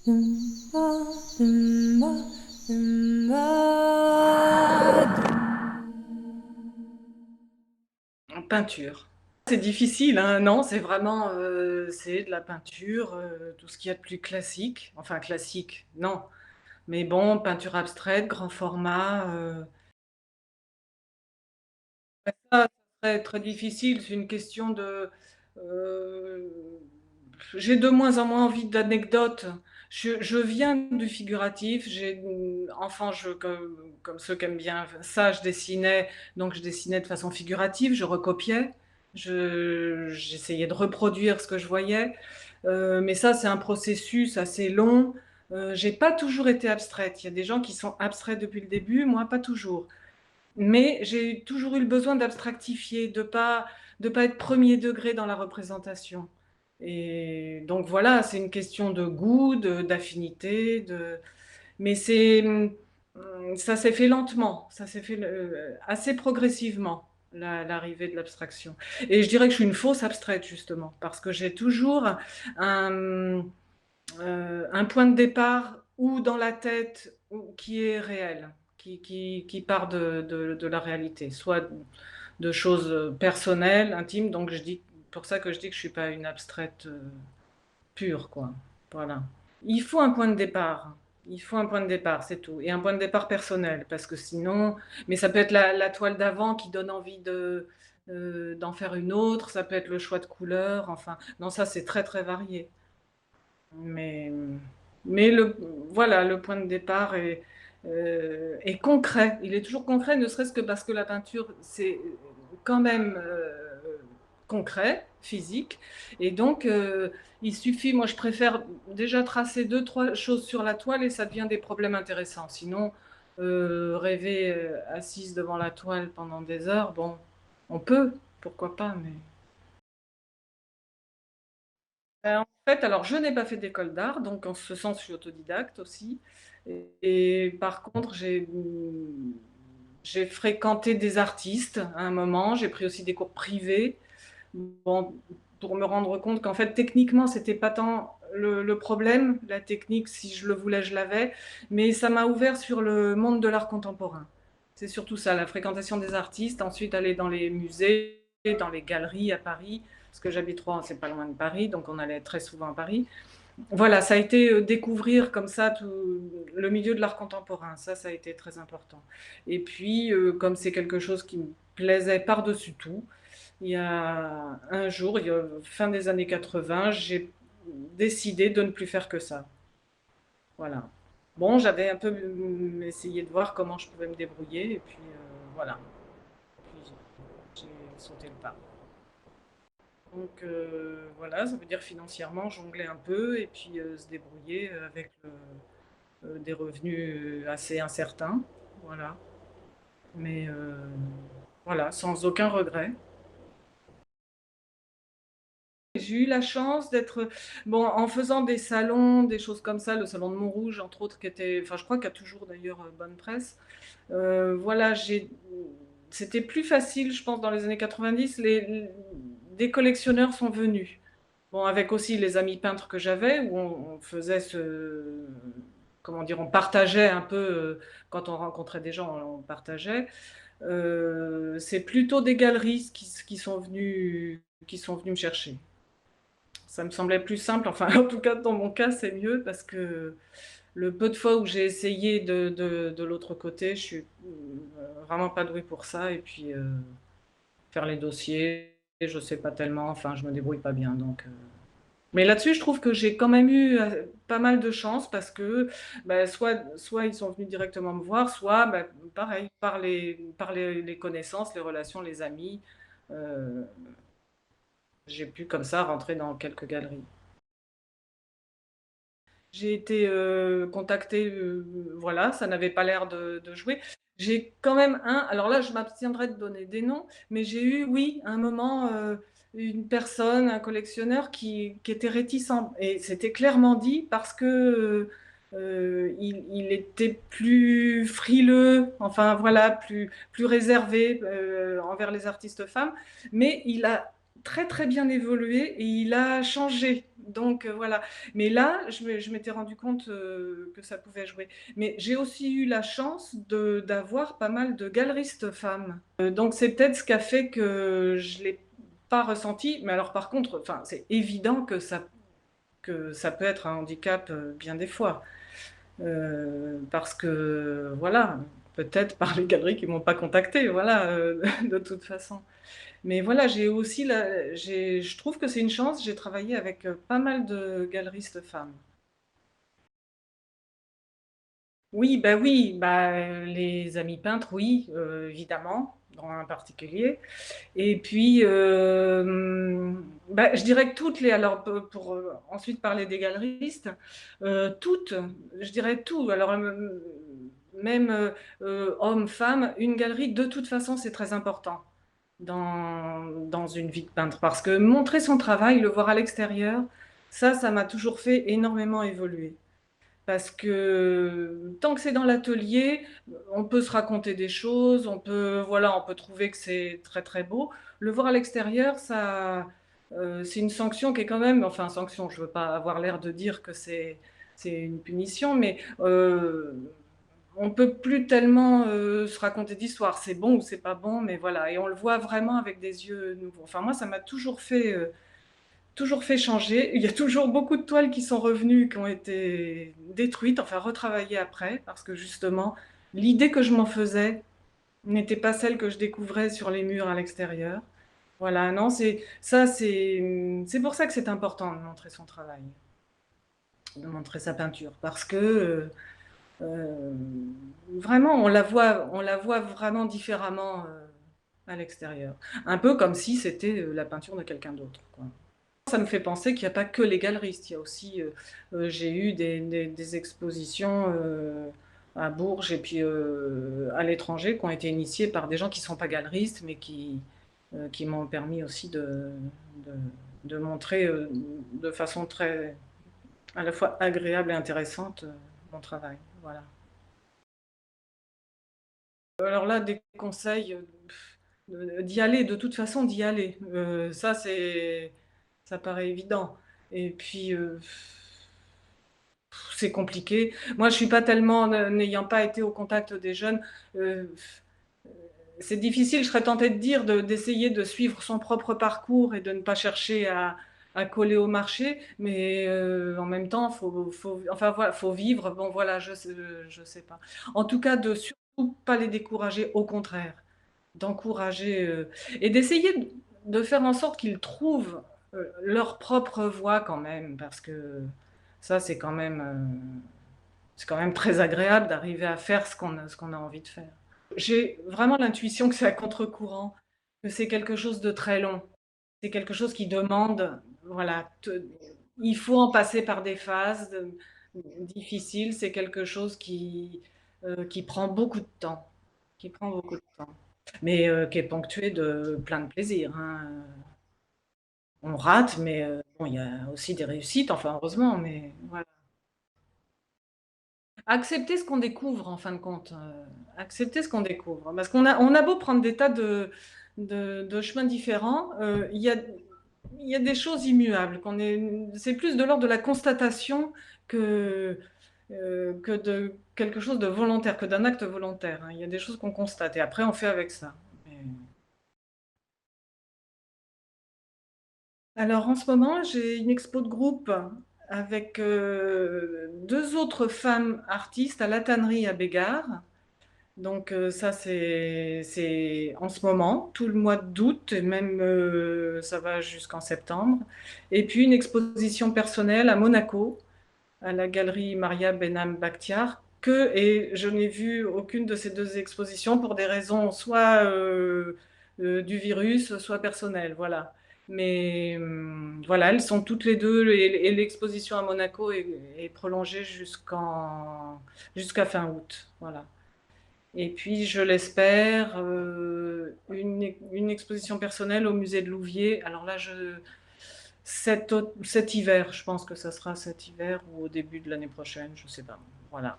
En peinture. C'est difficile, hein, non, c'est vraiment c'est de la peinture, tout ce qu'il y a de plus classique. Enfin, classique, non. Mais bon, peinture abstraite, grand format. Ça serait très difficile. C'est une question de. euh, j'ai de moins en moins envie d'anecdotes. Je viens du figuratif. Enfant, comme ceux qui aiment bien ça, je dessinais. Donc, je dessinais de façon figurative. Je recopiais. J'essayais de reproduire ce que je voyais. Mais ça, c'est un processus assez long. J'ai pas toujours été abstraite. Il y a des gens qui sont abstraits depuis le début. Moi, pas toujours. Mais j'ai toujours eu le besoin d'abstractifier, de pas être premier degré dans la représentation. Et donc voilà, c'est une question de goût, d'affinité, mais ça s'est fait lentement, ça s'est fait assez progressivement, l'arrivée de l'abstraction. Et je dirais que je suis une fausse abstraite, justement, parce que j'ai toujours un, un point de départ ou dans la tête qui est réel, qui part de la réalité, soit de choses personnelles, intimes. Donc pour ça que je dis que je suis pas une abstraite pure, quoi. Voilà. Il faut un point de départ. Il faut un point de départ, c'est tout. Et un point de départ personnel, parce que sinon, mais ça peut être la toile d'avant qui donne envie d'en faire une autre, ça peut être le choix de couleur, enfin, non, ça c'est très très varié. Mais, mais voilà, le point de départ est concret. Il est toujours concret, ne serait-ce que parce que la peinture, c'est quand même concret, physique. Et donc, il suffit, moi je préfère déjà tracer deux, trois choses sur la toile et ça devient des problèmes intéressants. Sinon, rêver assise devant la toile pendant des heures, bon, on peut, pourquoi pas, mais... En fait, alors je n'ai pas fait d'école d'art, donc en ce sens, je suis autodidacte aussi. Et par contre, j'ai fréquenté des artistes à un moment, j'ai pris aussi des cours privés, bon, pour me rendre compte qu'en fait, techniquement, c'était pas tant le problème, la technique, si je le voulais, je l'avais, mais ça m'a ouvert sur le monde de l'art contemporain. C'est surtout ça, la fréquentation des artistes, ensuite aller dans les musées, dans les galeries à Paris, parce que j'habite Rouen, c'est pas loin de Paris, donc on allait très souvent à Paris. Voilà, ça a été découvrir comme ça tout le milieu de l'art contemporain. Ça a été très important. Et puis, comme c'est quelque chose qui me plaisait par-dessus tout, il y a un jour, fin des années 80, j'ai décidé de ne plus faire que ça. Voilà. Bon, j'avais un peu essayé de voir comment je pouvais me débrouiller, et puis voilà. Puis j'ai sauté le pas. Donc voilà, ça veut dire financièrement jongler un peu et puis se débrouiller avec des revenus assez incertains. Voilà. Mais voilà, sans aucun regret. J'ai eu la chance d'être, bon, en faisant des salons, des choses comme ça, le salon de Montrouge, entre autres, qui était, enfin, je crois qu'il y a toujours d'ailleurs bonne presse. Voilà, c'était plus facile, je pense, dans les années 90. Des collectionneurs sont venus. Bon, avec aussi les amis peintres que j'avais, où on faisait comment dire, on partageait un peu, quand on rencontrait des gens, on partageait. C'est plutôt des galeristes qui sont venus me chercher. Ça me semblait plus simple, enfin, en tout cas, dans mon cas, c'est mieux parce que le peu de fois où j'ai essayé de l'autre côté, je suis vraiment pas douée pour ça. Et puis, faire les dossiers, je sais pas tellement, enfin, je me débrouille pas bien, donc... Mais là-dessus, je trouve que j'ai quand même eu pas mal de chance parce que bah, soit ils sont venus directement me voir, soit bah, pareil, les connaissances, les relations, les amis, euh, j'ai pu comme ça rentrer dans quelques galeries. J'ai été contactée, voilà, ça n'avait pas l'air de jouer. J'ai quand même alors là je m'abstiendrai de donner des noms, mais j'ai eu, oui, un moment, une personne, un collectionneur qui était réticent. Et c'était clairement dit parce que il était plus frileux, enfin voilà, plus réservé envers les artistes femmes, mais il a très très bien évolué et il a changé. Donc voilà. Mais là, je m'étais rendu compte que ça pouvait jouer. Mais j'ai aussi eu la chance d'avoir pas mal de galeristes femmes. Donc c'est peut-être ce qui a fait que je l'ai pas ressenti. Mais alors par contre, enfin, c'est évident que ça peut être un handicap bien des fois. Parce que voilà, peut-être par les galeries qui m'ont pas contacté, voilà, de toute façon. Mais voilà, je trouve que c'est une chance. J'ai travaillé avec pas mal de galeristes femmes. Oui, bah, les amis peintres, oui, évidemment, en particulier. Et puis, bah, je dirais que toutes les, alors pour, ensuite parler des galeristes, toutes, je dirais tout. Alors, même hommes, femmes, une galerie, de toute façon, c'est très important dans une vie de peintre. Parce que montrer son travail, le voir à l'extérieur, ça m'a toujours fait énormément évoluer. Parce que tant que c'est dans l'atelier, on peut se raconter des choses, voilà, on peut trouver que c'est très très beau. Le voir à l'extérieur, c'est une sanction qui est quand même, enfin sanction, je veux pas avoir l'air de dire que c'est une punition, mais on peut plus tellement se raconter d'histoires. C'est bon ou c'est pas bon, mais voilà, et on le voit vraiment avec des yeux nouveaux. Enfin moi, ça m'a toujours fait changer. Il y a toujours beaucoup de toiles qui sont revenues, qui ont été détruites, enfin retravaillées après, parce que justement, l'idée que je m'en faisais n'était pas celle que je découvrais sur les murs à l'extérieur. Voilà, non, c'est pour ça que c'est important de montrer son travail, de montrer sa peinture, parce que euh, vraiment, on la voit vraiment différemment à l'extérieur. Un peu comme si c'était la peinture de quelqu'un d'autre, quoi. Ça me fait penser qu'il n'y a pas que les galeristes. Il y a aussi, j'ai eu des expositions à Bourges et puis à l'étranger qui ont été initiées par des gens qui ne sont pas galeristes, mais qui m'ont permis aussi de, de montrer de façon très à la fois agréable et intéressante mon travail. Voilà. Alors là, des conseils, d'y aller, de toute façon d'y aller. Ça paraît évident. Et puis, c'est compliqué. Moi, je suis pas tellement, n'ayant pas été au contact des jeunes, euh, c'est difficile, je serais tentée de dire, d'essayer de suivre son propre parcours et de ne pas chercher à coller au marché, mais en même temps, enfin, voilà, faut vivre. Bon, voilà, je sais pas. En tout cas, de surtout pas les décourager, au contraire, d'encourager et d'essayer de faire en sorte qu'ils trouvent leur propre voie quand même, parce que ça, c'est quand même très agréable d'arriver à faire ce qu'on a envie de faire. J'ai vraiment l'intuition que c'est à contre-courant, que c'est quelque chose de très long. C'est quelque chose qui demande, voilà, il faut en passer par des phases difficiles. C'est quelque chose qui prend beaucoup de temps, qui prend beaucoup de temps, mais qui est ponctué de plein de plaisirs, hein. On rate, mais bon, il y a aussi des réussites, enfin heureusement, mais voilà. Accepter ce qu'on découvre, en fin de compte. Accepter ce qu'on découvre. Parce on a beau prendre des tas de chemins différents, il y a des choses immuables. C'est plus de l'ordre de la constatation que, que de quelque chose de volontaire, que d'un acte volontaire, hein. Il y a des choses qu'on constate et après on fait avec ça. Mais- Alors en ce moment, j'ai une expo de groupe avec deux autres femmes artistes à la tannerie à Bégard. Donc ça, c'est en ce moment, tout le mois d'août, et même ça va jusqu'en septembre. Et puis une exposition personnelle à Monaco, à la galerie Maria Benham Bakhtiar, et je n'ai vu aucune de ces deux expositions pour des raisons soit du virus, soit personnelles, voilà. Mais voilà, elles sont toutes les deux, et l'exposition à Monaco est prolongée jusqu'à fin août, voilà. Et puis, je l'espère, une exposition personnelle au musée de Louviers. Alors là, cet hiver, je pense que ça sera cet hiver ou au début de l'année prochaine, je sais pas. Voilà.